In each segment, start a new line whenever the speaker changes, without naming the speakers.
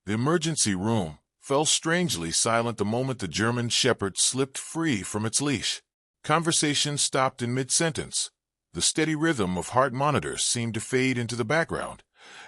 The emergency room fell strangely silent the moment the German shepherd slipped free from its leash. Conversation stopped in mid-sentence. The steady rhythm of heart monitors seemed to fade into the background,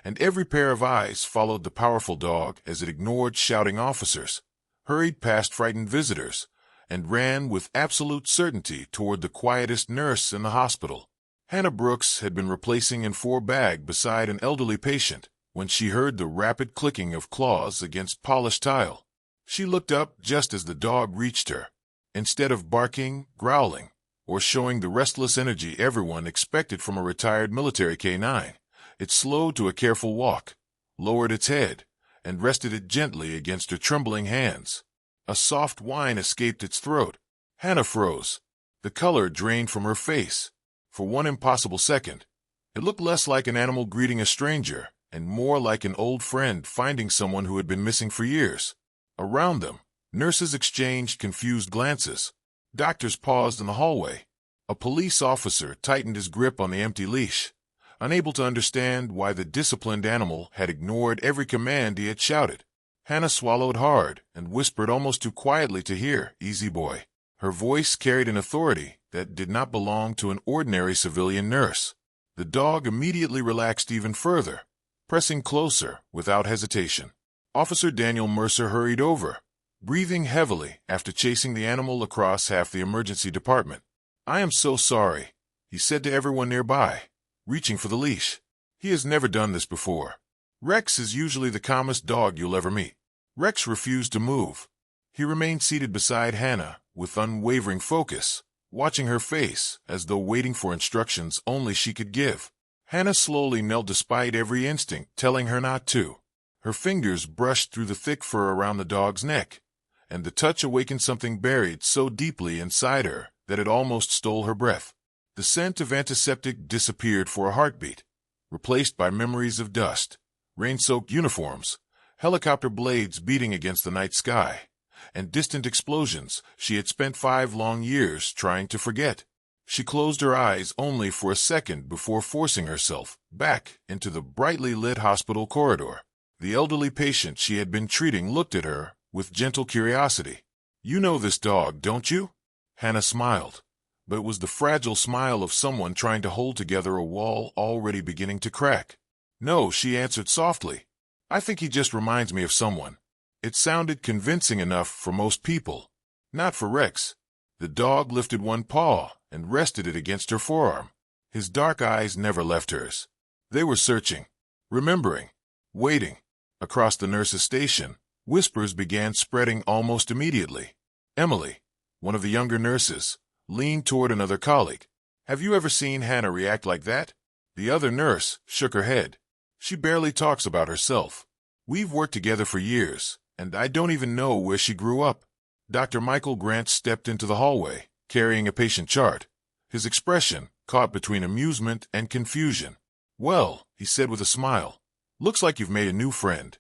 and every pair of eyes followed the powerful dog as it ignored shouting officers, hurried past frightened visitors, and ran with absolute certainty toward the quietest nurse in the hospital. Hannah Brooks had been replacing an IV bag beside an elderly patient when she heard the rapid clicking of claws against polished tile. She looked up just as the dog reached her. Instead of barking, growling, or showing the restless energy everyone expected from a retired military K9, it slowed to a careful walk, lowered its head, and rested it gently against her trembling hands. A soft whine escaped its throat. Hannah froze. The color drained from her face. For one impossible second, it looked less like an animal greeting a stranger and more like an old friend finding someone who had been missing for years. Around them, nurses exchanged confused glances. Doctors paused in the hallway. A police officer tightened his grip on the empty leash, unable to understand why the disciplined animal had ignored every command he had shouted. Hannah swallowed hard and whispered almost too quietly to hear, "Easy boy." Her voice carried an authority that did not belong to an ordinary civilian nurse. The dog immediately relaxed even further, pressing closer without hesitation. Officer Daniel Mercer hurried over, breathing heavily after chasing the animal across half the emergency department. "I am so sorry," he said to everyone nearby, reaching for the leash. "He has never done this before. Rex is usually the calmest dog you'll ever meet." Rex refused to move. He remained seated beside Hannah with unwavering focus, watching her face as though waiting for instructions only she could give. Hannah slowly knelt despite every instinct telling her not to. Her fingers brushed through the thick fur around the dog's neck, and the touch awakened something buried so deeply inside her that it almost stole her breath. The scent of antiseptic disappeared for a heartbeat, replaced by memories of dust, rain-soaked uniforms, helicopter blades beating against the night sky, and distant explosions she had spent 5 long years trying to forget. She closed her eyes only for a second before forcing herself back into the brightly lit hospital corridor. The elderly patient she had been treating looked at her with gentle curiosity. "You know this dog, don't you?" Hannah smiled, but it was the fragile smile of someone trying to hold together a wall already beginning to crack. "No," she answered softly. "I think he just reminds me of someone." It sounded convincing enough for most people. Not for Rex. The dog lifted one paw and rested it against her forearm. His dark eyes never left hers. They were searching, remembering, waiting. Across the nurse's station, whispers began spreading almost immediately. Emily, one of the younger nurses, leaned toward another colleague. "Have you ever seen Hannah react like that?" The other nurse shook her head. "She barely talks about herself. We've worked together for years, and I don't even know where she grew up." Dr. Michael Grant stepped into the hallway, carrying a patient chart, his expression caught between amusement and confusion. "Well," he said with a smile, "looks like you've made a new friend."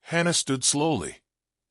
Hannah stood slowly,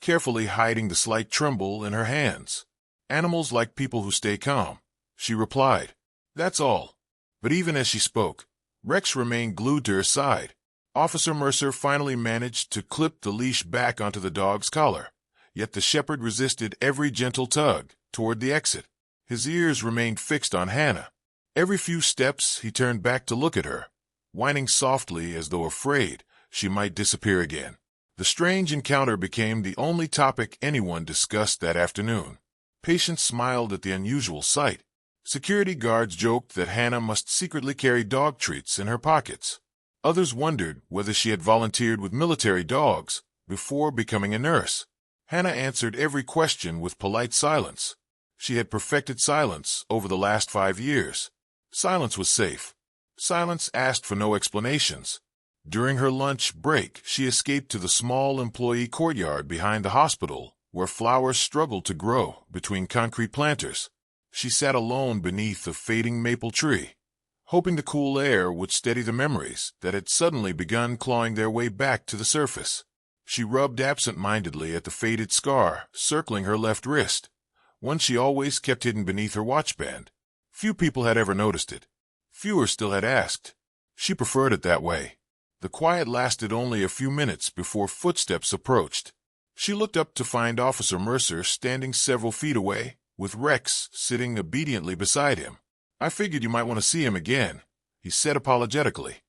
carefully hiding the slight tremble in her hands. "Animals like people who stay calm," she replied. "That's all." But even as she spoke, Rex remained glued to her side. Officer Mercer finally managed to clip the leash back onto the dog's collar, yet the shepherd resisted every gentle tug toward the exit. His ears remained fixed on Hannah. Every few steps he turned back to look at her, whining softly as though afraid she might disappear again. The strange encounter became the only topic anyone discussed that afternoon. Patients smiled at the unusual sight. Security guards joked that Hannah must secretly carry dog treats in her pockets. Others wondered whether she had volunteered with military dogs before becoming a nurse. Hannah answered every question with polite silence. She had perfected silence over the last 5 years. Silence was safe. Silence asked for no explanations. During her lunch break, she escaped to the small employee courtyard behind the hospital, where flowers struggled to grow between concrete planters. She sat alone beneath a fading maple tree, hoping the cool air would steady the memories that had suddenly begun clawing their way back to the surface. She rubbed absent-mindedly at the faded scar circling her left wrist, one she always kept hidden beneath her watchband. Few people had ever noticed it. Fewer still had asked. She preferred it that way. The quiet lasted only a few minutes before footsteps approached. She looked up to find Officer Mercer standing several feet away, with Rex sitting obediently beside him. "I figured you might want to see him again," he said apologetically.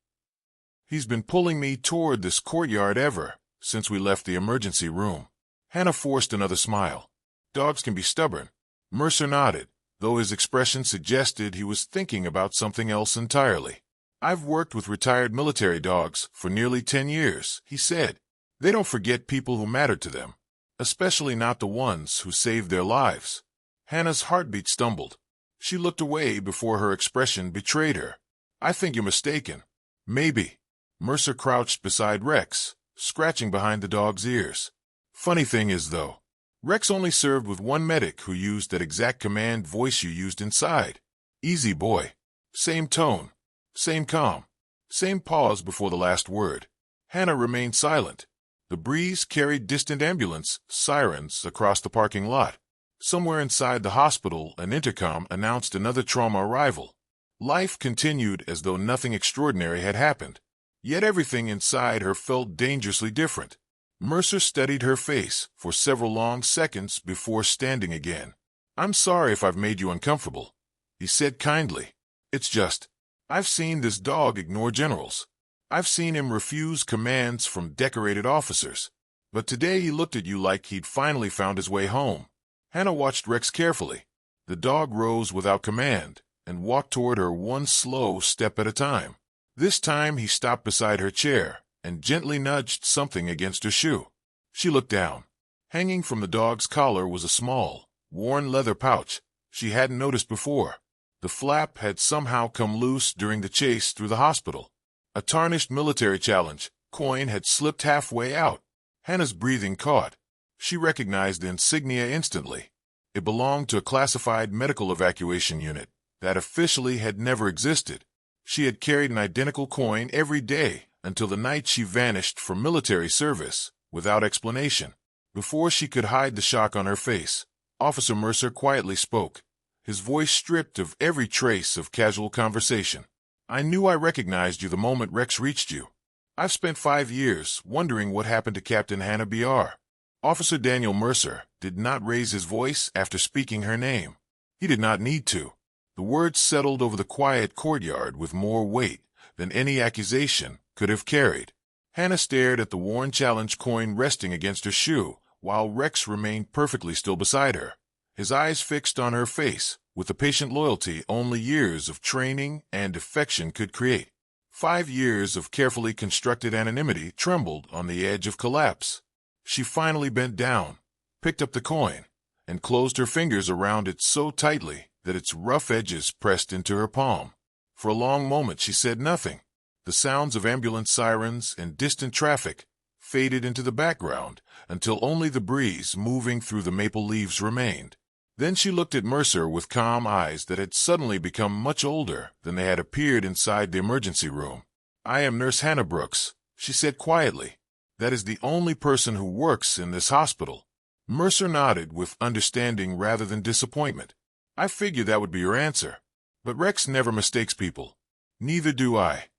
"He's been pulling me toward this courtyard ever since we left the emergency room." Hannah forced another smile. "Dogs can be stubborn." Mercer nodded, though his expression suggested he was thinking about something else entirely. "I've worked with retired military dogs for nearly 10 years, he said. "They don't forget people who mattered to them, especially not the ones who saved their lives." Hannah's heartbeat stumbled. She looked away before her expression betrayed her. "I think you're mistaken." "Maybe." Mercer crouched beside Rex, scratching behind the dog's ears. "Funny thing is, though, Rex only served with one medic who used that exact command voice you used inside. Easy boy. Same tone, same calm, same pause before the last word." Hannah remained silent. The breeze carried distant ambulance sirens across the parking lot. Somewhere inside the hospital, an intercom announced another trauma arrival. Life continued as though nothing extraordinary had happened. Yet everything inside her felt dangerously different. Mercer studied her face for several long seconds before standing again. "I'm sorry if I've made you uncomfortable," he said kindly. "It's just, I've seen this dog ignore generals. I've seen him refuse commands from decorated officers. But today he looked at you like he'd finally found his way home." Hannah watched Rex carefully. The dog rose without command and walked toward her one slow step at a time. This time he stopped beside her chair and gently nudged something against her shoe. She looked down. Hanging from the dog's collar was a small, worn leather pouch she hadn't noticed before. The flap had somehow come loose during the chase through the hospital. A tarnished military challenge coin had slipped halfway out. Hannah's breathing caught. She recognized the insignia instantly. It belonged to a classified medical evacuation unit that officially had never existed. She had carried an identical coin every day until the night she vanished from military service without explanation. Before she could hide the shock on her face, Officer Mercer quietly spoke, his voice stripped of every trace of casual conversation. "I knew I recognized you the moment Rex reached you. I've spent 5 years wondering what happened to Captain Hannah B.R." Officer Daniel Mercer did not raise his voice after speaking her name. He did not need to. The words settled over the quiet courtyard with more weight than any accusation could have carried. Hannah stared at the worn challenge coin resting against her shoe, while Rex remained perfectly still beside her, his eyes fixed on her face with the patient loyalty only years of training and affection could create. 5 years of carefully constructed anonymity trembled on the edge of collapse. She finally bent down, picked up the coin, and closed her fingers around it so tightly that its rough edges pressed into her palm. For a long moment she said nothing. The sounds of ambulance sirens and distant traffic faded into the background until only the breeze moving through the maple leaves remained. Then she looked at Mercer with calm eyes that had suddenly become much older than they had appeared inside the emergency room. "I am Nurse Hannah Brooks," she said quietly. "That is the only person who works in this hospital." Mercer nodded with understanding rather than disappointment. "I figured that would be your answer. But Rex never mistakes people." "Neither do I."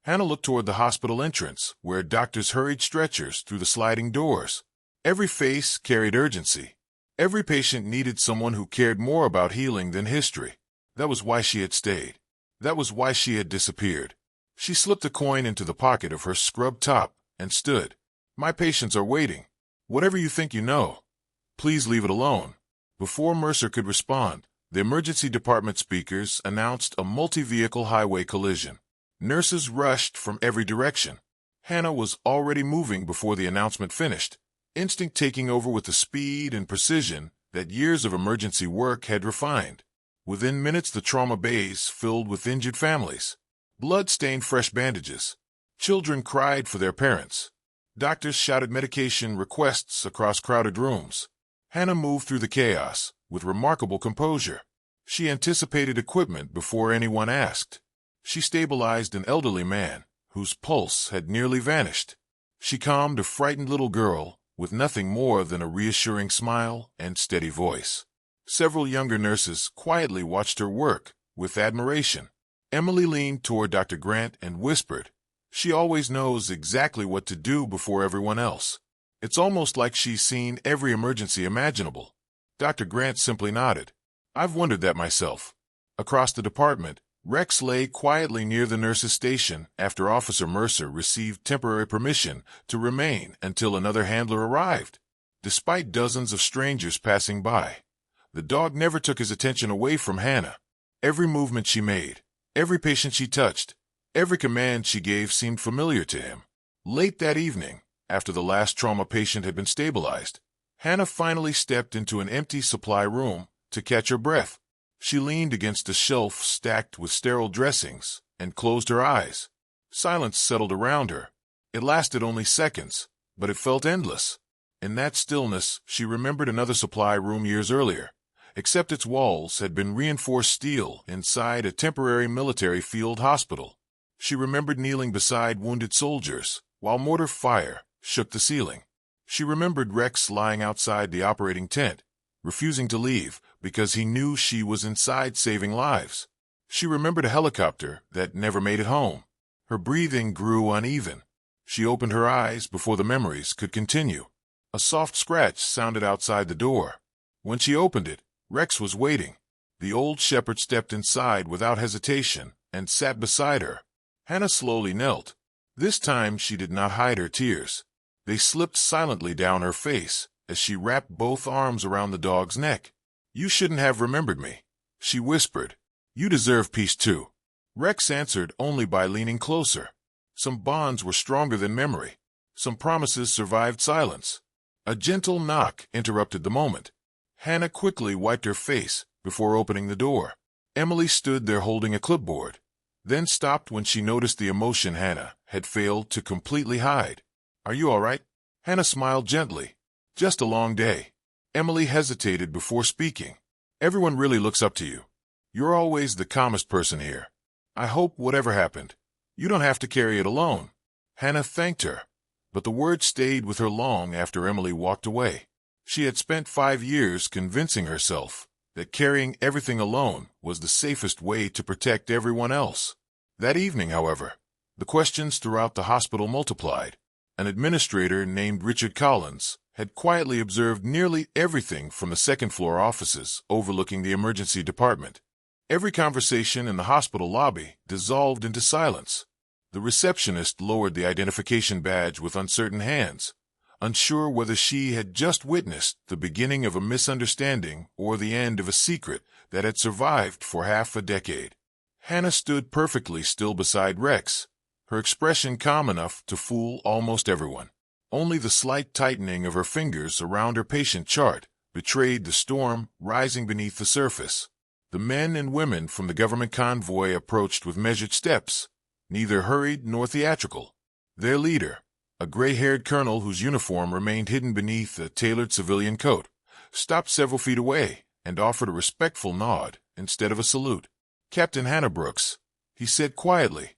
Hannah looked toward the hospital entrance, where doctors hurried stretchers through the sliding doors. Every face carried urgency. Every patient needed someone who cared more about healing than history. That was why she had stayed. That was why she had disappeared. She slipped a coin into the pocket of her scrubbed top and stood. "My patients are waiting. Whatever you think you know, please leave it alone." Before Mercer could respond, the emergency department speakers announced a multi-vehicle highway collision. Nurses rushed from every direction. Hannah was already moving before the announcement finished, instinct taking over with the speed and precision that years of emergency work had refined. Within minutes, the trauma bays filled with injured families. Blood stained fresh bandages. Children cried for their parents. Doctors shouted medication requests across crowded rooms. Hannah moved through the chaos with remarkable composure. She anticipated equipment before anyone asked. She stabilized an elderly man whose pulse had nearly vanished. She calmed a frightened little girl with nothing more than a reassuring smile and steady voice. Several younger nurses quietly watched her work with admiration. Emily leaned toward Dr. Grant and whispered, She always knows exactly what to do before everyone else. It's almost like she's seen every emergency imaginable. Dr. Grant simply nodded. I've wondered that myself. Across the department, Rex lay quietly near the nurse's station after Officer Mercer received temporary permission to remain until another handler arrived. Despite dozens of strangers passing by, the dog never took his attention away from Hannah. Every movement she made, every patient she touched, every command she gave seemed familiar to him. Late that evening, after the last trauma patient had been stabilized, Hannah finally stepped into an empty supply room to catch her breath. She leaned against a shelf stacked with sterile dressings and closed her eyes. Silence settled around her. It lasted only seconds, but it felt endless. In that stillness, she remembered another supply room years earlier, except its walls had been reinforced steel inside a temporary military field hospital. She remembered kneeling beside wounded soldiers while mortar fire shook the ceiling. She remembered Rex lying outside the operating tent, refusing to leave because he knew she was inside saving lives. She remembered a helicopter that never made it home. Her breathing grew uneven. She opened her eyes before the memories could continue. A soft scratch sounded outside the door. When she opened it, Rex was waiting. The old shepherd stepped inside without hesitation and sat beside her. Hannah slowly knelt. This time she did not hide her tears. They slipped silently down her face as she wrapped both arms around the dog's neck. You shouldn't have remembered me, she whispered. You deserve peace too. Rex answered only by leaning closer. Some bonds were stronger than memory. Some promises survived silence. A gentle knock interrupted the moment. Hannah quickly wiped her face before opening the door. Emily stood there holding a clipboard, then stopped when she noticed the emotion Hannah had failed to completely hide. Are you all right? Hannah smiled gently. Just a long day. Emily hesitated before speaking. Everyone really looks up to you. You're always the calmest person here. I hope whatever happened, you don't have to carry it alone. Hannah thanked her, but the words stayed with her long after Emily walked away. She had spent 5 years convincing herself that carrying everything alone was the safest way to protect everyone else. That evening, however, the questions throughout the hospital multiplied. An administrator named Richard Collins had quietly observed nearly everything from the second-floor offices overlooking the emergency department. Every conversation in the hospital lobby dissolved into silence. The receptionist lowered the identification badge with uncertain hands, unsure whether she had just witnessed the beginning of a misunderstanding or the end of a secret that had survived for half a decade. Hannah stood perfectly still beside Rex, her expression calm enough to fool almost everyone. Only the slight tightening of her fingers around her patient chart betrayed the storm rising beneath the surface. The men and women from the government convoy approached with measured steps, neither hurried nor theatrical. Their leader, a gray-haired colonel whose uniform remained hidden beneath a tailored civilian coat, stopped several feet away and offered a respectful nod instead of a salute. Captain Hannah Brooks, he said quietly,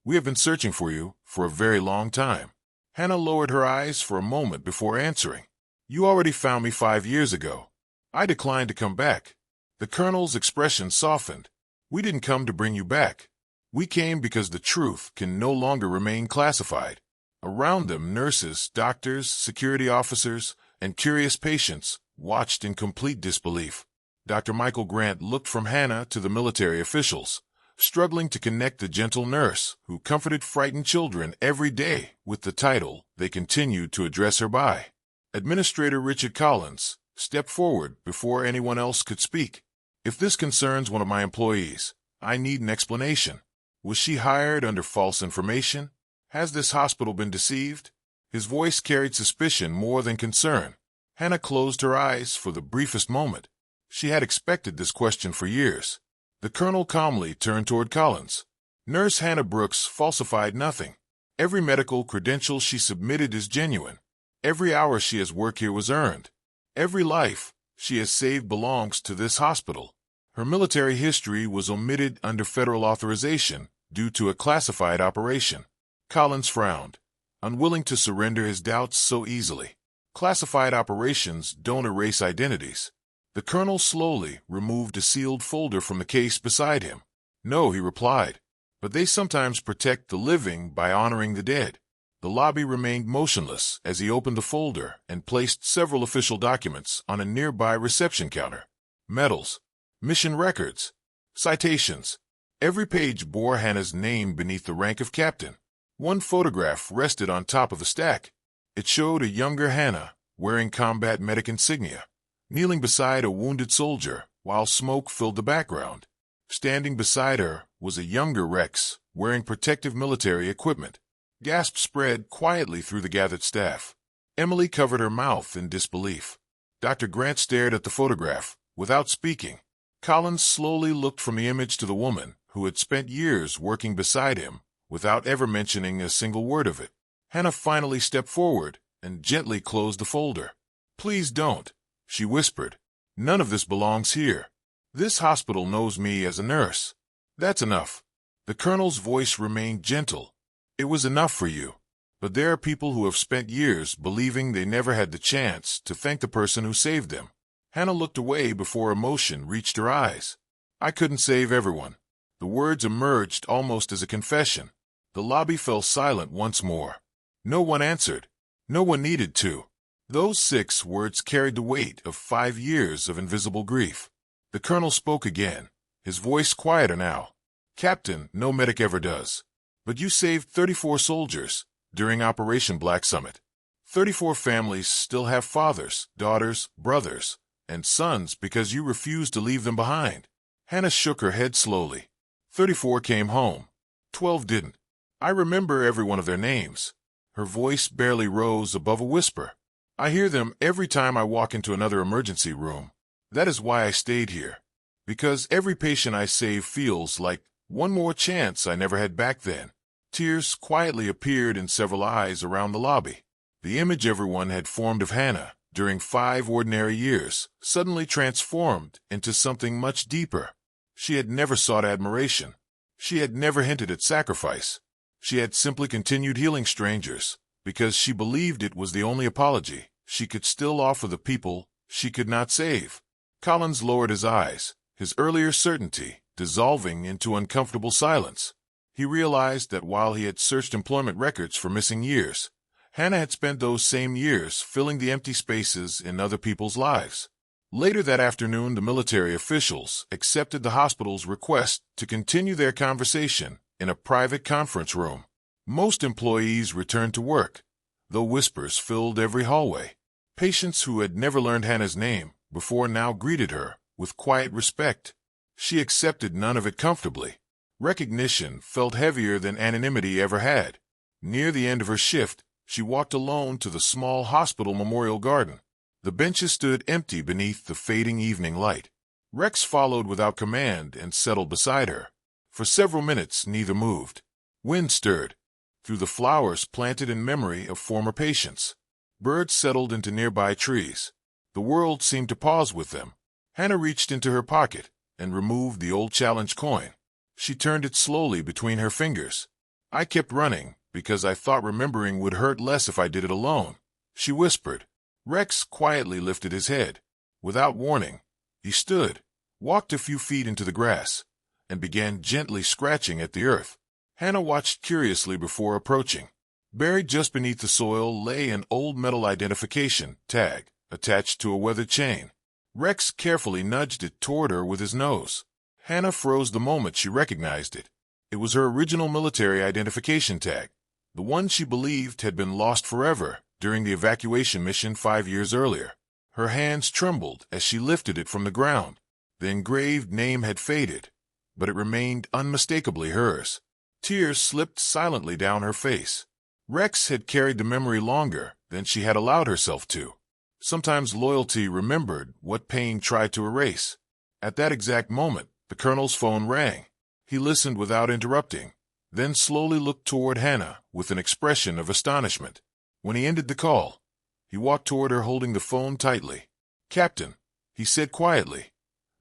we have been searching for you for a very long time. Hannah lowered her eyes for a moment before answering. You already found me 5 years ago. I declined to come back. The colonel's expression softened. We didn't come to bring you back. We came because the truth can no longer remain classified. Around them, nurses, doctors, security officers, and curious patients watched in complete disbelief. Dr. Michael Grant looked from Hannah to the military officials, struggling to connect the gentle nurse who comforted frightened children every day with the title they continued to address her by. Administrator Richard Collins stepped forward before anyone else could speak. If this concerns one of my employees, I need an explanation. Was she hired under false information? Has this hospital been deceived? His voice carried suspicion more than concern. Hannah closed her eyes for the briefest moment. She had expected this question for years. The colonel calmly turned toward Collins. Nurse Hannah Brooks falsified nothing. Every medical credential she submitted is genuine. Every hour she has worked here was earned. Every life she has saved belongs to this hospital. Her military history was omitted under federal authorization due to a classified operation. Collins frowned, unwilling to surrender his doubts so easily. Classified operations don't erase identities. The colonel slowly removed a sealed folder from the case beside him. No, he replied. but they sometimes protect the living by honoring the dead. The lobby remained motionless as he opened the folder and placed several official documents on a nearby reception counter. Medals, mission records, citations. Every page bore Hannah's name beneath the rank of captain. One photograph rested on top of the stack. It showed a younger Hannah, wearing combat medic insignia, kneeling beside a wounded soldier while smoke filled the background. Standing beside her was a younger Rex, wearing protective military equipment. Gasps spread quietly through the gathered staff. Emily covered her mouth in disbelief. Dr. Grant stared at the photograph, without speaking. Collins slowly looked from the image to the woman who had spent years working beside him, without ever mentioning a single word of it. Hannah finally stepped forward and gently closed the folder. "Please don't," she whispered. "None of this belongs here. This hospital knows me as a nurse. That's enough." The colonel's voice remained gentle. "It was enough for you. But there are people who have spent years believing they never had the chance to thank the person who saved them." Hannah looked away before emotion reached her eyes. "I couldn't save everyone." The words emerged almost as a confession. The lobby fell silent once more. No one answered. No one needed to. Those 6 words carried the weight of 5 years of invisible grief. The colonel spoke again, his voice quieter now. "Captain, no medic ever does. But you saved 34 soldiers during Operation Black Summit. 34 families still have fathers, daughters, brothers, and sons because you refused to leave them behind." Hannah shook her head slowly. 34 came home. 12 didn't. I remember every one of their names. Her voice barely rose above a whisper. "I hear them every time I walk into another emergency room. That is why I stayed here. Because every patient I save feels like one more chance I never had back then." Tears quietly appeared in several eyes around the lobby. The image everyone had formed of Hannah during 5 ordinary years suddenly transformed into something much deeper. She had never sought admiration. She had never hinted at sacrifice. She had simply continued healing strangers because she believed it was the only apology she could still offer the people she could not save. Collins lowered his eyes, his earlier certainty dissolving into uncomfortable silence. He realized that while he had searched employment records for missing years, Hannah had spent those same years filling the empty spaces in other people's lives. Later that afternoon, the military officials accepted the hospital's request to continue their conversation in a private conference room. Most employees returned to work, though whispers filled every hallway. Patients who had never learned Hannah's name before now greeted her with quiet respect. She accepted none of it comfortably. Recognition felt heavier than anonymity ever had. Near the end of her shift, she walked alone to the small hospital memorial garden. The benches stood empty beneath the fading evening light. Rex followed without command and settled beside her. For several minutes, neither moved. Wind stirred through the flowers planted in memory of former patients. Birds settled into nearby trees. The world seemed to pause with them. Hannah reached into her pocket and removed the old challenge coin. She turned it slowly between her fingers. "I kept running because I thought remembering would hurt less if I did it alone," she whispered. Rex quietly lifted his head. Without warning, he stood, walked a few feet into the grass, and began gently scratching at the earth. Hannah watched curiously before approaching. Buried just beneath the soil lay an old metal identification tag attached to a weathered chain. Rex carefully nudged it toward her with his nose. Hannah froze the moment she recognized it. It was her original military identification tag, the one she believed had been lost forever during the evacuation mission 5 years earlier. Her hands trembled as she lifted it from the ground. The engraved name had faded, but it remained unmistakably hers. Tears slipped silently down her face. Rex had carried the memory longer than she had allowed herself to. Sometimes loyalty remembered what pain tried to erase. At that exact moment, the colonel's phone rang. He listened without interrupting, then slowly looked toward Hannah with an expression of astonishment. When he ended the call, he walked toward her holding the phone tightly. "Captain," he said quietly,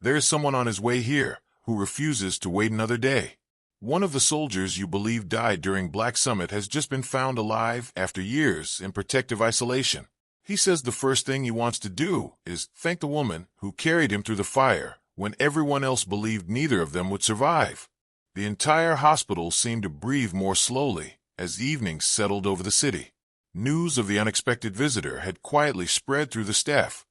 "there is someone on his way here who refuses to wait another day. One of the soldiers you believe died during Black Summit has just been found alive after years in protective isolation. He says the first thing he wants to do is thank the woman who carried him through the fire when everyone else believed neither of them would survive." The entire hospital seemed to breathe more slowly as evening settled over the city. News of the unexpected visitor had quietly spread through the staff,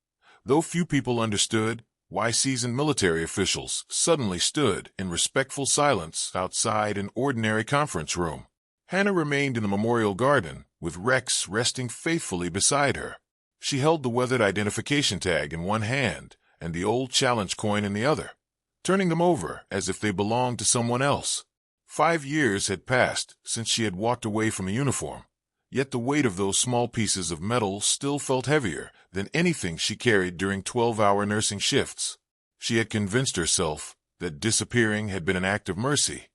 though few people understood why seasoned military officials suddenly stood in respectful silence outside an ordinary conference room. Hannah remained in the memorial garden, with Rex resting faithfully beside her. She held the weathered identification tag in one hand and the old challenge coin in the other, turning them over as if they belonged to someone else. 5 years had passed since she had walked away from the uniform, yet the weight of those small pieces of metal still felt heavier than anything she carried during 12-hour nursing shifts. She had convinced herself that disappearing had been an act of mercy,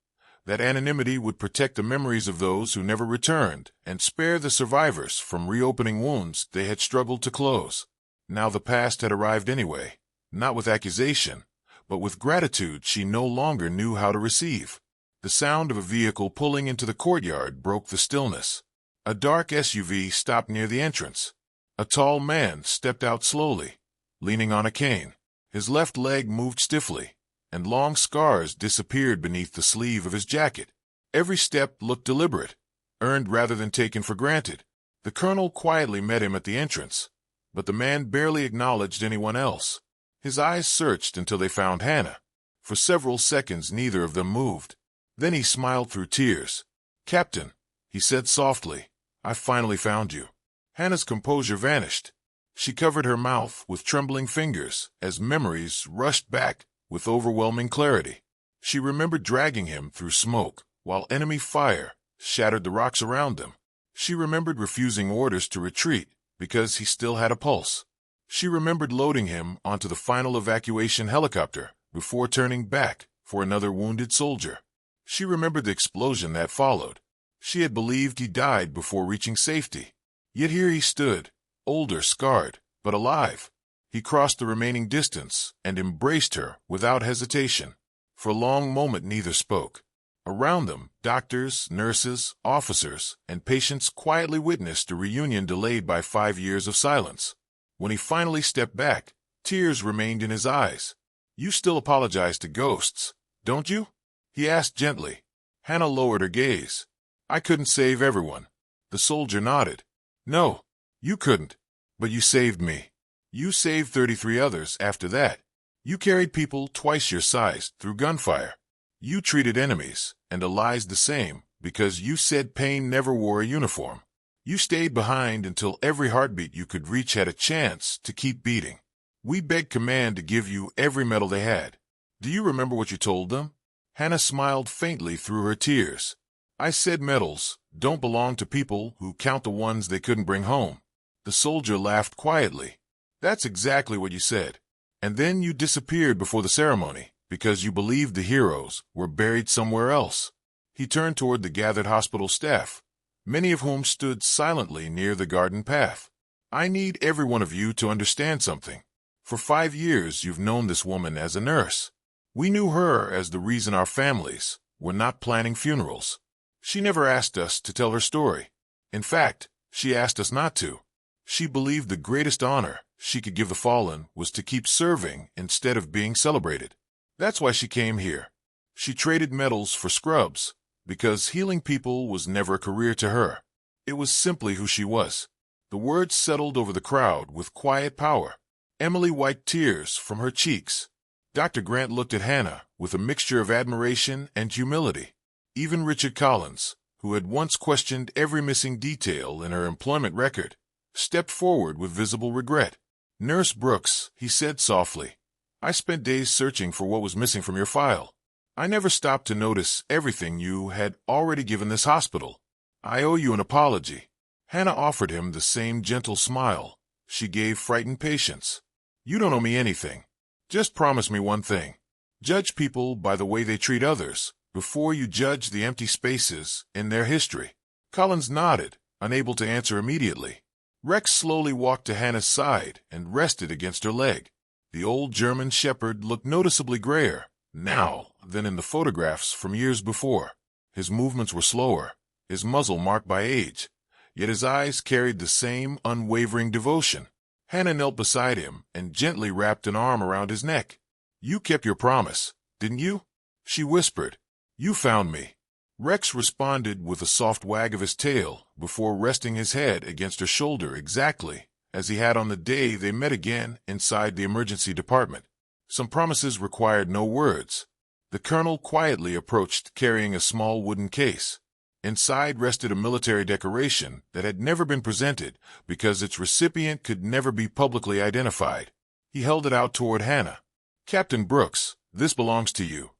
that anonymity would protect the memories of those who never returned and spare the survivors from reopening wounds they had struggled to close. Now the past had arrived anyway, not with accusation, but with gratitude she no longer knew how to receive. The sound of a vehicle pulling into the courtyard broke the stillness. A dark SUV stopped near the entrance. A tall man stepped out slowly, leaning on a cane. His left leg moved stiffly, and long scars disappeared beneath the sleeve of his jacket. Every step looked deliberate, earned rather than taken for granted. The colonel quietly met him at the entrance, but the man barely acknowledged anyone else. His eyes searched until they found Hannah. For several seconds neither of them moved. Then he smiled through tears. "Captain," he said softly, "I finally found you." Hannah's composure vanished. She covered her mouth with trembling fingers as memories rushed back with overwhelming clarity. She remembered dragging him through smoke while enemy fire shattered the rocks around them. She remembered refusing orders to retreat because he still had a pulse. She remembered loading him onto the final evacuation helicopter before turning back for another wounded soldier. She remembered the explosion that followed. She had believed he died before reaching safety. Yet here he stood, older, scarred, but alive. He crossed the remaining distance and embraced her without hesitation. For a long moment neither spoke. Around them, doctors, nurses, officers, and patients quietly witnessed a reunion delayed by 5 years of silence. When he finally stepped back, tears remained in his eyes. "You still apologize to ghosts, don't you?" he asked gently. Hannah lowered her gaze. "I couldn't save everyone." The soldier nodded. "No, you couldn't. But you saved me. You saved 33 others after that. You carried people twice your size through gunfire. You treated enemies and allies the same because you said pain never wore a uniform. You stayed behind until every heartbeat you could reach had a chance to keep beating. We begged command to give you every medal they had. Do you remember what you told them?" Hannah smiled faintly through her tears. "I said medals don't belong to people who count the ones they couldn't bring home." The soldier laughed quietly. "That's exactly what you said. And then you disappeared before the ceremony because you believed the heroes were buried somewhere else." He turned toward the gathered hospital staff, many of whom stood silently near the garden path. "I need every one of you to understand something. For 5 years you've known this woman as a nurse. We knew her as the reason our families were not planning funerals. She never asked us to tell her story. In fact, she asked us not to. She believed the greatest honor she could give the fallen was to keep serving instead of being celebrated. That's why she came here. She traded medals for scrubs, because healing people was never a career to her. It was simply who she was." The words settled over the crowd with quiet power. Emily wiped tears from her cheeks. Dr. Grant looked at Hannah with a mixture of admiration and humility. Even Richard Collins, who had once questioned every missing detail in her employment record, stepped forward with visible regret. "Nurse Brooks," he said softly, "I spent days searching for what was missing from your file. I never stopped to notice everything you had already given this hospital. I owe you an apology." Hannah offered him the same gentle smile she gave frightened patients. "You don't owe me anything. Just promise me one thing. Judge people by the way they treat others before you judge the empty spaces in their history." Collins nodded, unable to answer immediately. Rex slowly walked to Hannah's side and rested against her leg. The old German shepherd looked noticeably grayer now than in the photographs from years before. His movements were slower, his muzzle marked by age, yet his eyes carried the same unwavering devotion. Hannah knelt beside him and gently wrapped an arm around his neck. "You kept your promise, didn't you?" she whispered. You found me. Rex responded with a soft wag of his tail before resting his head against her shoulder exactly as he had on the day they met again inside the emergency department. Some promises required no words. The colonel quietly approached carrying a small wooden case. Inside rested a military decoration that had never been presented because its recipient could never be publicly identified. He held it out toward Hannah. Captain Brooks, this belongs to you.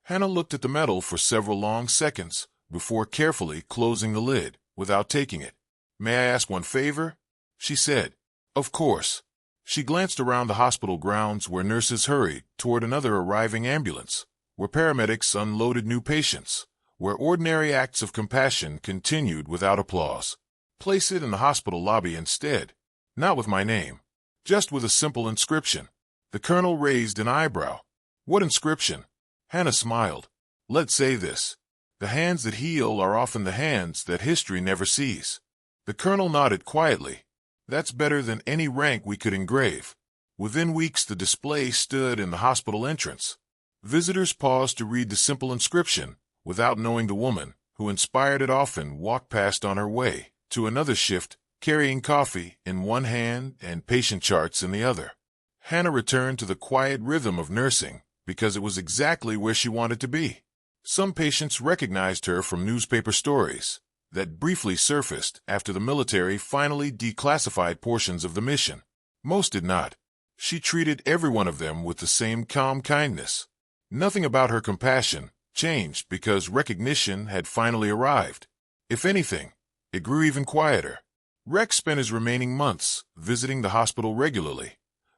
Hannah looked at the medal for several long seconds before carefully closing the lid without taking it. May I ask one favor? She said. Of course. She glanced around the hospital grounds where nurses hurried toward another arriving ambulance, where paramedics unloaded new patients, where ordinary acts of compassion continued without applause. Place it in the hospital lobby instead, not with my name, just with a simple inscription. The colonel raised an eyebrow. What inscription? Hannah smiled. Let's say this. The hands that heal are often the hands that history never sees. The colonel nodded quietly. That's better than any rank we could engrave. Within weeks the display stood in the hospital entrance. Visitors paused to read the simple inscription without knowing the woman who inspired it often walked past on her way to another shift, carrying coffee in one hand and patient charts in the other. Hannah returned to the quiet rhythm of nursing because it was exactly where she wanted to be. Some patients recognized her from newspaper stories that briefly surfaced after the military finally declassified portions of the mission. Most did not. She treated every one of them with the same calm kindness. Nothing about her compassion changed because recognition had finally arrived. If anything, it grew even quieter. Rex spent his remaining months visiting the hospital regularly,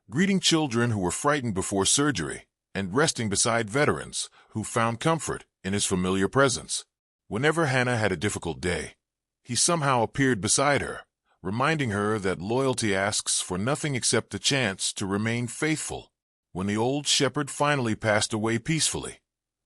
greeting children who were frightened before surgery, and resting beside veterans who found comfort in his familiar presence. Whenever Hannah had a difficult day, he somehow appeared beside her, reminding her that loyalty asks for nothing except the chance to remain faithful. When the old shepherd finally passed away peacefully,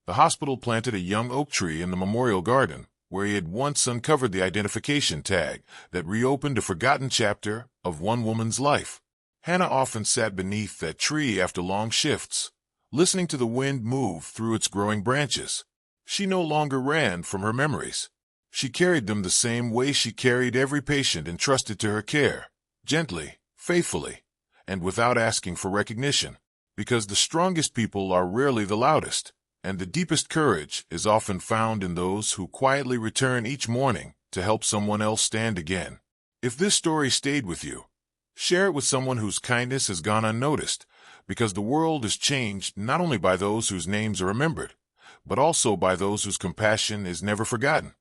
the hospital planted a young oak tree in the memorial garden where he had once uncovered the identification tag that reopened a forgotten chapter of one woman's life. Hannah often sat beneath that tree after long shifts, listening to the wind move through its growing branches. She no longer ran from her memories. She carried them the same way she carried every patient entrusted to her care, gently, faithfully, and without asking for recognition. Because the strongest people are rarely the loudest, and the deepest courage is often found in those who quietly return each morning to help someone else stand again. If this story stayed with you, share it with someone whose kindness has gone unnoticed, because the world is changed not only by those whose names are remembered, but also by those whose compassion is never forgotten.